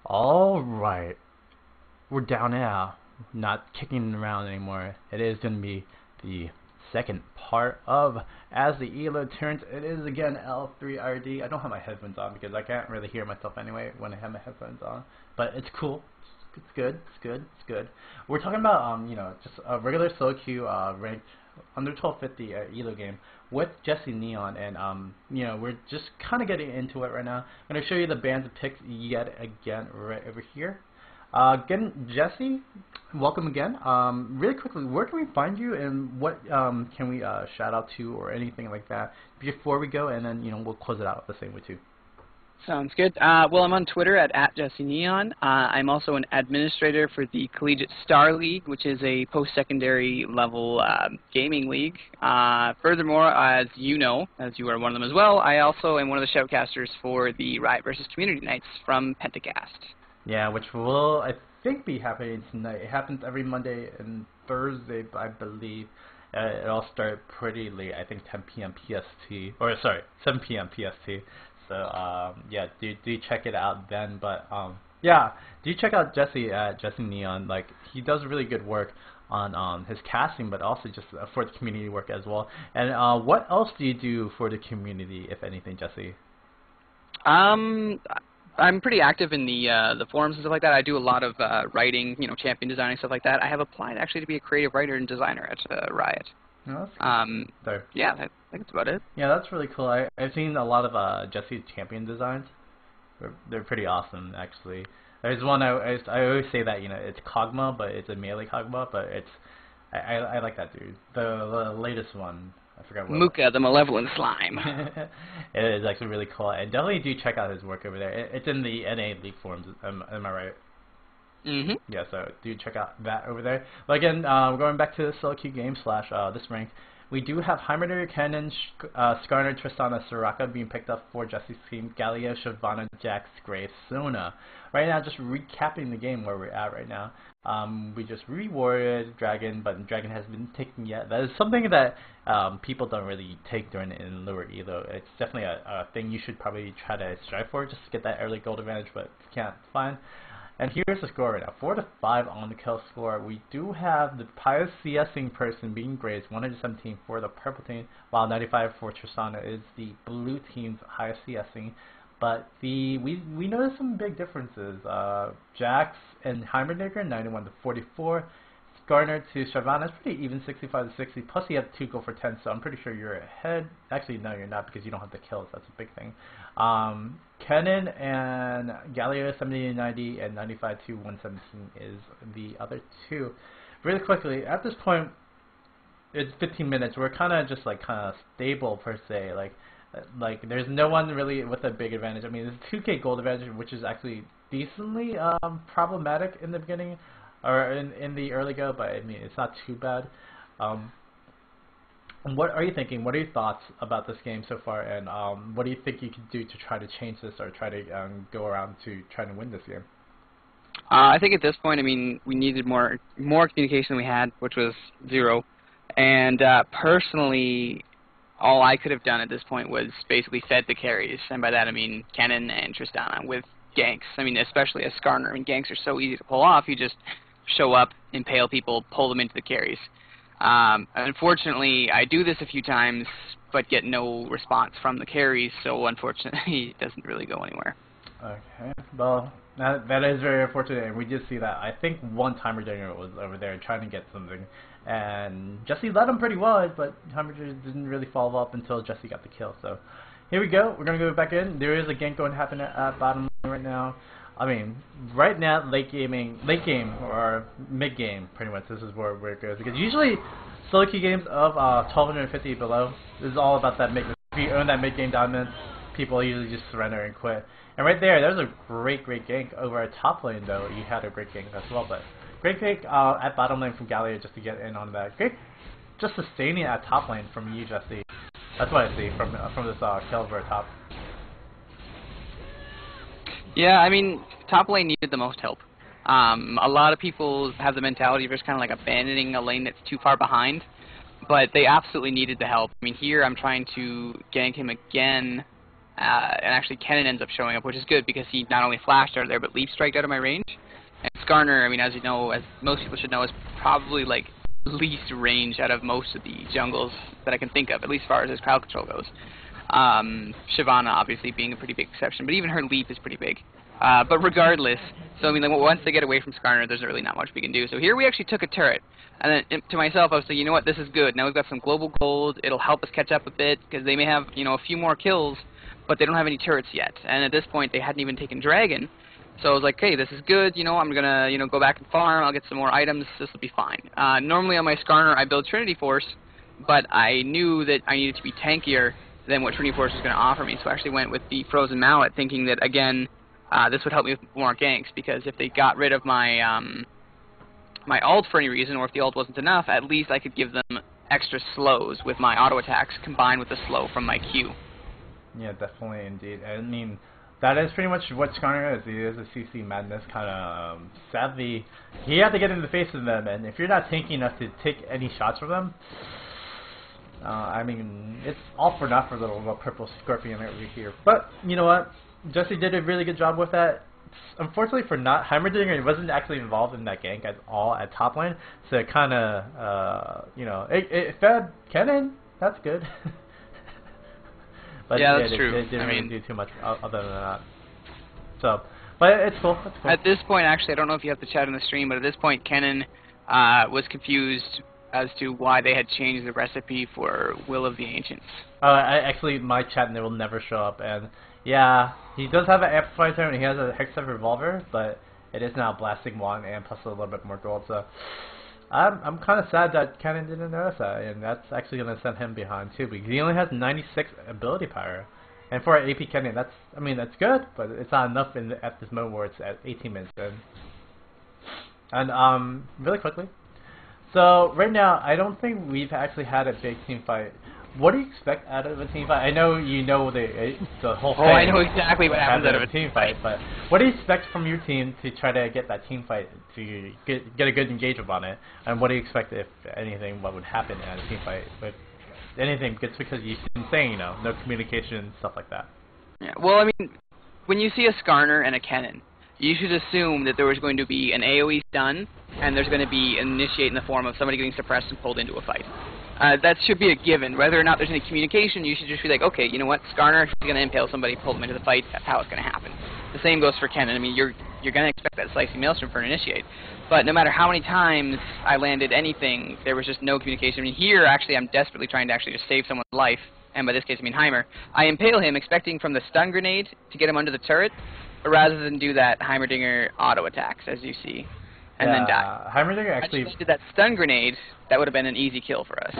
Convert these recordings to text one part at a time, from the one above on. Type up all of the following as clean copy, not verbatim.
Alright, we're down now, not kicking around anymore. It is going to be the second part of As the Elo Turns. It is again L3RD. I don't have my headphones on because I can't really hear myself anyway when I have my headphones on. But it's cool. It's good. It's good. It's good. We're talking about just a regular solo queue ranked under 1250 Elo game with Jesse Neon, and we're just kind of getting into it right now. I'm going to show you the bands of picks yet again right over here. Again, Jesse, welcome again. Really quickly, where can we find you, and what can we shout out to or anything like that before we go, and then we'll close it out the same way too. Sounds good. Well, I'm on Twitter at @JesseNeon. I'm also an administrator for the Collegiate Star League, which is a post-secondary level gaming league. Furthermore, as you know, as you are one of them as well, I also am one of the shoutcasters for the Riot vs. Community Nights from Pentacast. Yeah, which will, I think, be happening tonight. It happens every Monday and Thursday, I believe. It all started pretty late, I think 10 p.m. PST, or sorry, 7 p.m. PST. So yeah, do check it out then. But yeah, do check out Jesse at Jesse Neon. Like, he does really good work on his casting, but also just for the community work as well. And what else do you do for the community, if anything, Jesse? I'm pretty active in the forums and stuff like that. I do a lot of writing, champion designing, stuff like that. I have applied actually to be a creative writer and designer at Riot. No, that's cool. Yeah, I think that's about it. Yeah, that's really cool. I've seen a lot of Jesse's champion designs. They're pretty awesome, actually. There's one I always say that it's Kog'Maw, but it's a melee Kog'Maw, but I like that dude. The latest one. I forgot what. Muka, the Malevolent Slime. It is actually really cool, and definitely do check out his work over there. It's in the NA League forums. Am I right? Mm-hmm. Yeah, so do check out that over there. But again, we're going back to the solo queue game / this rank. We do have Heimerdinger, Cannon, Skarner, Tristana, Soraka being picked up for Jesse's team. Galio, Shyvana, Jax, Graves, Sona. Right now, just recapping the game where we're at right now. We just rewarded Dragon, but Dragon hasn't been taken yet. That is something that people don't really take during in lower elo. It's definitely a thing you should probably try to strive for, just to get that early gold advantage, but if you can't, fine. And here's the score right now, 4-5 on the kill score. We do have the highest CSing person being Graves, 117 for the purple team, while 95 for Tristana is the blue team's highest CSing. But we noticed some big differences. Jax and Heimerdinger, 91-44. Skarner to Shyvana is pretty even, 65-60. Plus you have 2 go for 10, so I'm pretty sure you're ahead. Actually, no, you're not, because you don't have the kills. That's a big thing. Kennen and Galio, 70-90, and 95-117 is the other two. Really quickly, at this point, it's 15 minutes. We're kind of just like stable per se. Like there's no one really with a big advantage. I mean, there's 2K gold advantage, which is actually decently problematic in the beginning or in the early go, but I mean it's not too bad. What are you thinking? What are your thoughts about this game so far, and what do you think you could do to try to change this or try to go around to try to win this game? I think at this point, I mean, we needed more communication than we had, which was 0. And personally, all I could have done at this point was basically fed the carries, and by that I mean Kennen and Tristana with ganks. I mean, especially as Skarner. I mean, ganks are so easy to pull off. You just show up, impale people, pull them into the carries. Unfortunately, I do this a few times, but get no response from the carries, so unfortunately, it doesn't really go anywhere. Okay, well, that is very unfortunate, and we did see that. I think one Heimerdinger was over there trying to get something, and Jesse led him pretty well, but Heimerdinger didn't really follow up until Jesse got the kill. So here we go. We're going to go back in. There is a gank going to happen at bottom lane right now. I mean, right now, late game or mid game, pretty much. This is where it goes, because usually solo queue games of 1250 below, this is all about that mid. If you own that mid game dominance, people usually just surrender and quit. And right there's a great gank over at top lane, though. You had a great gank as well, but great gank at bottom lane from Galio just to get in on that. Great, just sustaining at top lane from you, Jesse. That's what I see from this kill over top. Yeah, I mean, top lane needed the most help. A lot of people have the mentality of just kind of like abandoning a lane that's too far behind, but they absolutely needed the help. I mean, here I'm trying to gank him again and actually Kennen ends up showing up, which is good because he not only flashed out of there, but leap striked out of my range. And Skarner, I mean, as you know, as most people should know, is probably like least range out of most of the jungles that I can think of, at least as far as his crowd control goes. Shyvana obviously being a pretty big exception, but even her leap is pretty big. But regardless, so I mean, like, once they get away from Skarner, there's really not much we can do. So here we actually took a turret, and then to myself, I was thinking, you know what, this is good. Now we've got some global gold. It'll help us catch up a bit because they may have, you know, a few more kills, but they don't have any turrets yet. And at this point, they hadn't even taken Dragon. So I was like, hey, this is good. You know, I'm gonna, you know, go back and farm. I'll get some more items. This will be fine. Normally on my Skarner, I build Trinity Force, but I knew that I needed to be tankier than what Trinity Force was going to offer me. So I actually went with the Frozen Mallet, thinking that again, this would help me with more ganks, because if they got rid of my my ult for any reason, or if the ult wasn't enough, at least I could give them extra slows with my auto attacks combined with the slow from my Q. Yeah, definitely, indeed. I mean, that is pretty much what Skarner is. He is a CC Madness kind of, sadly, he had to get in the face of them, and if you're not tanky enough to take any shots from them, I mean, it's all for naught for the little purple scorpion over here. But, you know what? Jesse did a really good job with that. Unfortunately for not, Heimerdinger wasn't actually involved in that gank at all at top lane, so it kind of, you know, it fed Kennen. That's good. But yeah, that's true. It didn't really do too much other than that. So, but it's cool. It's cool. At this point, actually, I don't know if you have the chat on the stream, but at this point, Kennen was confused as to why they had changed the recipe for Will of the Ancients. Actually, my chat will never show up, and yeah, he does have an amplifier turn, and he has a Hextech Revolver, but it is now Blasting Wand and plus a little bit more gold, so I'm kind of sad that Kennen didn't notice that, and that's actually going to send him behind too, because he only has 96 ability power, and for an AP Kennen, that's, I mean, that's good, but it's not enough at this moment where it's at 18 minutes in. And really quickly, so right now, I don't think we've actually had a big team fight. What do you expect out of a team fight? I know you know the whole thing. Oh, I know exactly what happens out of a team fight. But what do you expect from your team to try to get that team fight, to get a good engagement on it? And what do you expect, if anything, what would happen at a team fight? With anything, just because you've been saying, you know, no communication, stuff like that. Yeah, well, I mean, when you see a Skarner and a Kennen, you should assume that there was going to be an AoE stun, and there's going to be an initiate in the form of somebody getting suppressed and pulled into a fight. That should be a given. Whether or not there's any communication, you should just be like, okay, you know what, Skarner is going to impale somebody, pull them into the fight. That's how it's going to happen. The same goes for Kennen. I mean, you're going to expect that slicing maelstrom for an initiate. But no matter how many times I landed anything, there was just no communication. I mean, here, actually, I'm desperately trying to actually just save someone's life, and by this case, I mean Heimer. I impale him, expecting from the stun grenade to get him under the turret, rather than do that Heimerdinger auto attacks, as you see, and then die. Heimerdinger actually did that stun grenade. That would have been an easy kill for us.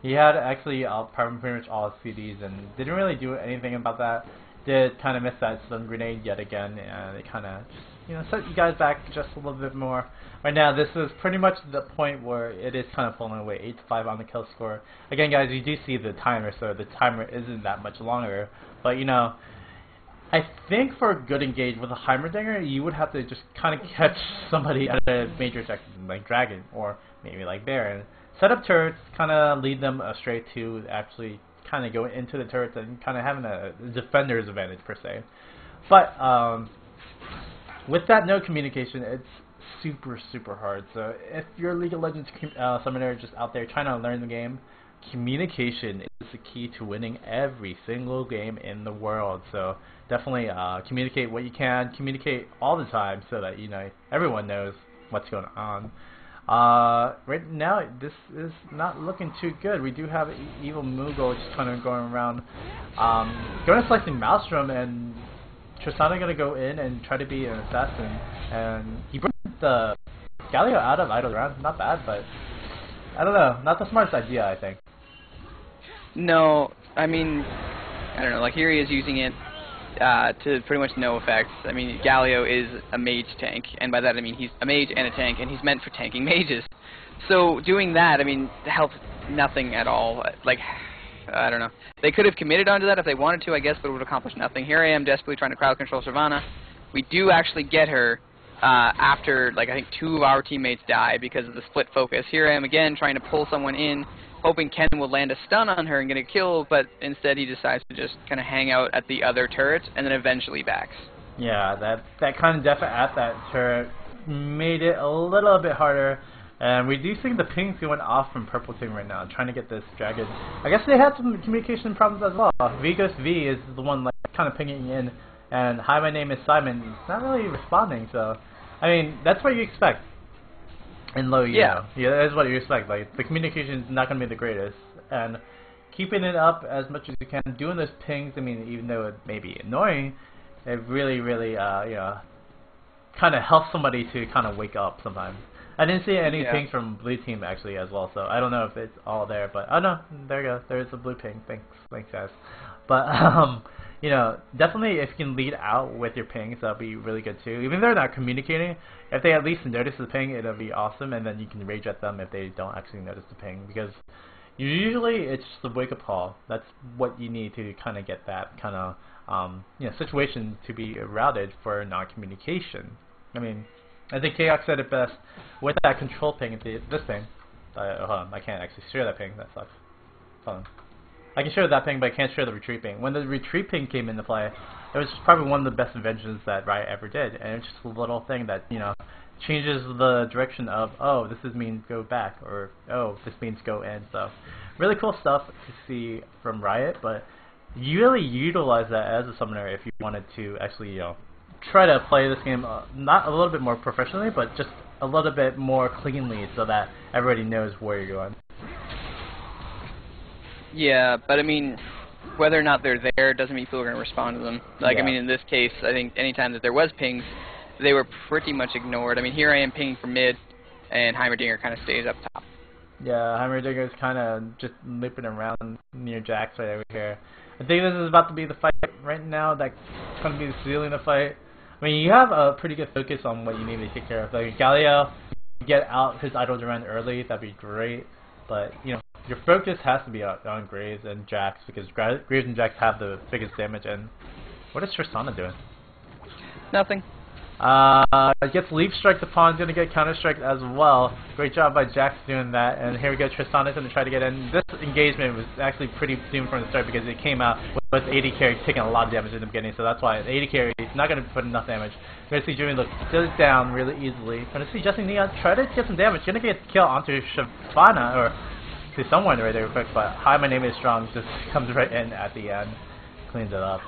He had actually pretty much all his CDs and didn't really do anything about that. Did kind of miss that stun grenade yet again, and it kind of, you know, set you guys back just a little bit more. Right now, this is pretty much the point where it is kind of falling away, 8-5 on the kill score. Again, guys, you do see the timer, so the timer isn't that much longer, but you know, I think for a good engage with a Heimerdinger, you would have to just kind of catch somebody at a major objective, like Dragon, or maybe like Bear, and set up turrets, kind of lead them straight to actually kind of go into the turrets and kind of having a defender's advantage, per se. But with that no communication, it's super, super hard. So if you're a League of Legends summoner just out there trying to learn the game, communication is the key to winning every single game in the world. So definitely communicate what you can, communicate all the time, so that, you know, everyone knows what's going on. Right now, this is not looking too good. We do have Evil Moogle just kind of going around, going to Slicing Maelstrom, and Tristana going to go in and try to be an assassin, and he brings the Galio out of idle round. Not bad, but I don't know, not the smartest idea, I think. No, I mean, I don't know, like here he is using it to pretty much no effect. I mean, Galio is a mage tank, and by that I mean he's a mage and a tank, and he's meant for tanking mages. So doing that, I mean, helps nothing at all. Like, I don't know. They could have committed onto that if they wanted to, I guess, but it would accomplish nothing. Here I am desperately trying to crowd control Shyvana. We do actually get her after, like, I think 2 of our teammates die because of the split focus. Here I am again trying to pull someone in, hoping Ken would land a stun on her and get a kill, but instead he decides to just kind of hang out at the other turret and then eventually backs. Yeah, that kind of death at that turret made it a little bit harder. And we do see the pings going off from Purple Team right now, trying to get this dragon. I guess they had some communication problems as well. Vigos V is the one like kind of pinging in, and hi, my name is Simon. It's not really responding, so I mean that's what you expect in low elo. Yeah, that is what you expect. Like the communication is not going to be the greatest, and keeping it up as much as you can, doing those pings. I mean, even though it may be annoying, it really, really, you know, kind of helps somebody to kind of wake up sometimes. I didn't see any pings from blue team actually as well, so I don't know if it's all there, but oh no, there you go, there's a blue ping. Thanks guys. But you know, definitely if you can lead out with your pings, that'll be really good too. Even if they're not communicating, if they at least notice the ping, it'll be awesome, and then you can rage at them if they don't actually notice the ping, because usually it's just the wake up call. That's what you need to kind of get that kind of you know, situation to be routed for non-communication. I mean, I think Chaos said it best with that control ping, this ping. Hold on, I can't actually share that ping, that sucks. Hold on. I can share that ping, but I can't share the retreat ping. When the retreat ping came into play, it was probably one of the best inventions that Riot ever did, and it's just a little thing that, you know, changes the direction of, oh, this means go back, or oh, this means go in. So, really cool stuff to see from Riot, but you really utilize that as a summoner if you wanted to actually, you know, try to play this game not a little bit more professionally, but just a little bit more cleanly so that everybody knows where you're going. Yeah, but I mean, whether or not they're there doesn't mean people are going to respond to them. Like, I mean, in this case, I think anytime that there was pings, they were pretty much ignored. I mean, here I am pinging from mid, and Heimerdinger kind of stays up top. Yeah, Heimerdinger is kind of just looping around near Jax right over here. I think this is about to be the fight right now. That's going to be sealing the fight. I mean, you have a pretty good focus on what you need to take care of. Like Galio, get out his idle run early, that'd be great. But, you know, your focus has to be on Graves and Jax, because Graves and Jax have the biggest damage. And what is Tristana doing? Nothing. Gets leap strike upon, gonna get counter strike as well. Great job by Jax doing that. And here we go, Tristana's gonna try to get in. This engagement was actually pretty doomed from the start, because it came out with AD carry taking a lot of damage in the beginning, so that's why AD carry is not gonna put enough damage. We're gonna see Jimmy look goes down really easily. Gonna see Jesse Neon try to get some damage. Gonna get a kill onto Shyvana, or to someone right there quick, but hi, my name is Strong just comes right in at the end, cleans it up.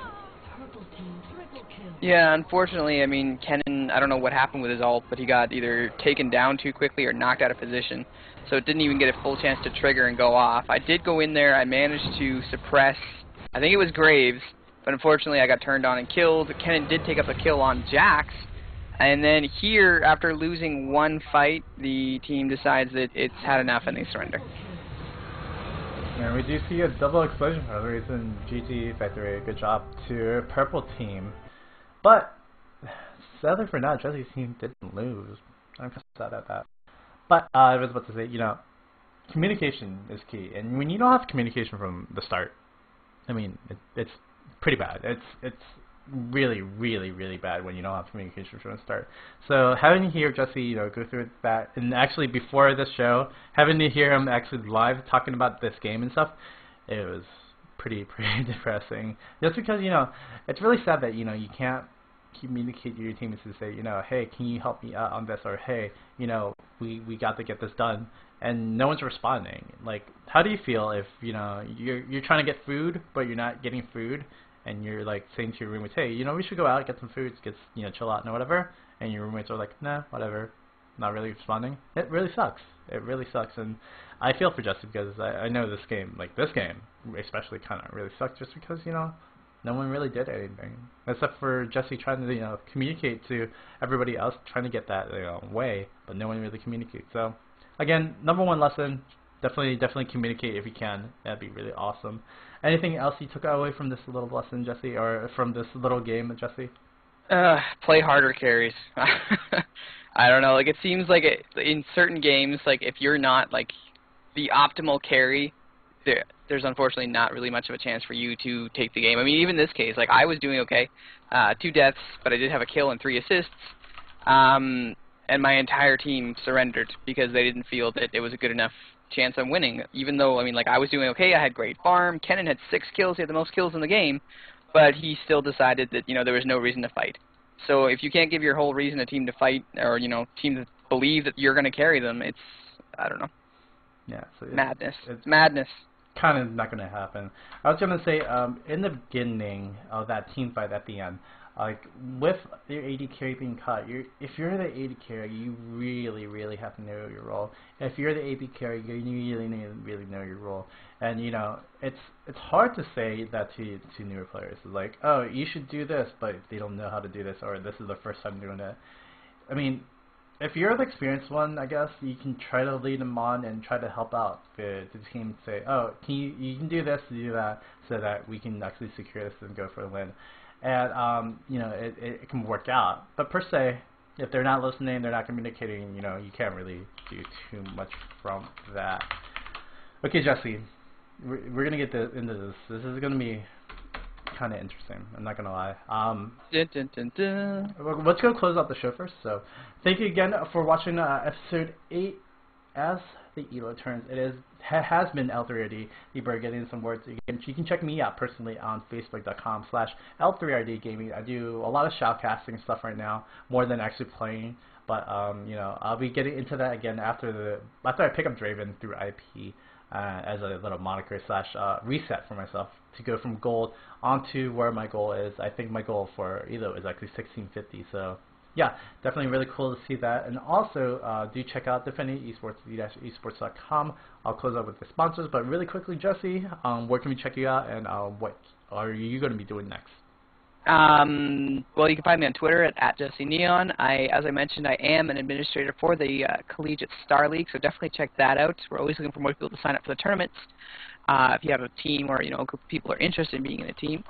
Yeah, unfortunately, I mean, Kennen, I don't know what happened with his ult, but he got either taken down too quickly or knocked out of position, so it didn't even get a full chance to trigger and go off. I did go in there, I managed to suppress, I think it was Graves, but unfortunately I got turned on and killed. Kennen did take up a kill on Jax, and then here, after losing one fight, the team decides that it's had enough and they surrender. And we do see a double explosion for the reason. GT Factory, good job to Purple Team. But, sadly for now, Jesse's team didn't lose. I'm kind of sad at that. But, I was about to say, you know, communication is key. And when you don't have communication from the start, I mean, it's pretty bad. It's really, really, really bad when you don't have communication from the start. So, having to hear Jesse, you know, go through that, and actually before this show, having to hear him actually live talking about this game and stuff, it was pretty depressing. Just because, you know, it's really sad that, you know, you can't communicate to your teammates to say, you know, hey, can you help me out on this, or hey, you know, we got to get this done, and no one's responding. Like, how do you feel if, you know, you're trying to get food, but you're not getting food, and you're like saying to your roommates, hey, you know, we should go out, get some food, get, you know, chill out and whatever, and your roommates are like, nah, whatever, not really responding? It really sucks. It really sucks, and I feel for Justin, because I know this game, like this game especially, kind of really sucks, just because, you know, no one really did anything except for Jesse trying to, you know, communicate to everybody else, trying to get that, you know, way, but no one really communicates. So again, number one lesson, definitely communicate if you can. That'd be really awesome. Anything else you took away from this little lesson, Jesse, or from this little game, Jesse? Play harder carries. I don't know, like, it seems like in certain games, like, if you're not, like, the optimal carry, there's unfortunately not really much of a chance for you to take the game. I mean, even this case, like, I was doing okay, 2 deaths, but I did have a kill and 3 assists, and my entire team surrendered because they didn't feel that it was a good enough chance of winning. Even though, I mean, like, I was doing okay, I had great farm. Kennen had 6 kills, he had the most kills in the game, but he still decided that, you know, there was no reason to fight. So if you can't give your whole reason a team to fight, or, you know, team to believe that you're going to carry them, it's, I don't know. Yeah, so Madness. It's madness. kind of not going to happen. I was going to say, in the beginning of that team fight at the end, like, with your AD carry being cut, if you're the AD carry, you really have to know your role. If you're the AP carry, you really need to really know your role. And, you know, it's hard to say that to newer players. It's like, oh, you should do this, but they don't know how to do this, or this is the first time doing it. I mean, if you're the experienced one, I guess you can try to lead them on and try to help out the team. Say, oh, you can do this, do that, so that we can actually secure this and go for the win. And you know, it can work out. But per se, if they're not listening, they're not communicating, you know, you can't really do too much from that. Okay, Jesse, we're gonna get into this. This is gonna be kind of interesting. I'm not gonna lie. Dun, dun, dun, dun. Let's go close out the show first. So, thank you again for watching episode 8 as the Elo Turns. It has been L3RD. People are getting some words again. You can check me out personally on Facebook.com/L3RD Gaming. I do a lot of shoutcasting stuff right now, more than actually playing. But you know, I'll be getting into that again after I pick up Draven through IP. As a little moniker / reset for myself to go from gold onto where my goal is. I think my goal for Elo is actually 1650. So yeah, definitely really cool to see that. And also do check out DefinitiveeSports, d-esports.com. I'll close up with the sponsors, but really quickly, Jesse, where can we check you out, and what are you going to be doing next? Well, you can find me on Twitter at @JesseNeon. As I mentioned, I am an administrator for the Collegiate Star League, so definitely check that out. We're always looking for more people to sign up for the tournaments. If you have a team or, you know, a group of people are interested in being in a team.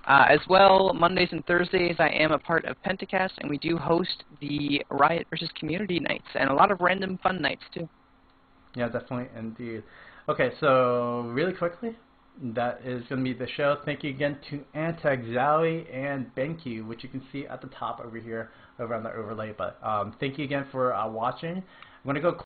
As well, Mondays and Thursdays, I am a part of Pentacast, and we do host the Riot versus Community nights, and a lot of random fun nights, too. Yeah, definitely, indeed. Okay, so really quickly, that is going to be the show. Thank you again to Antag, Zowie, and BenQ, which you can see at the top over here, over on the overlay. But thank you again for watching. I'm going to go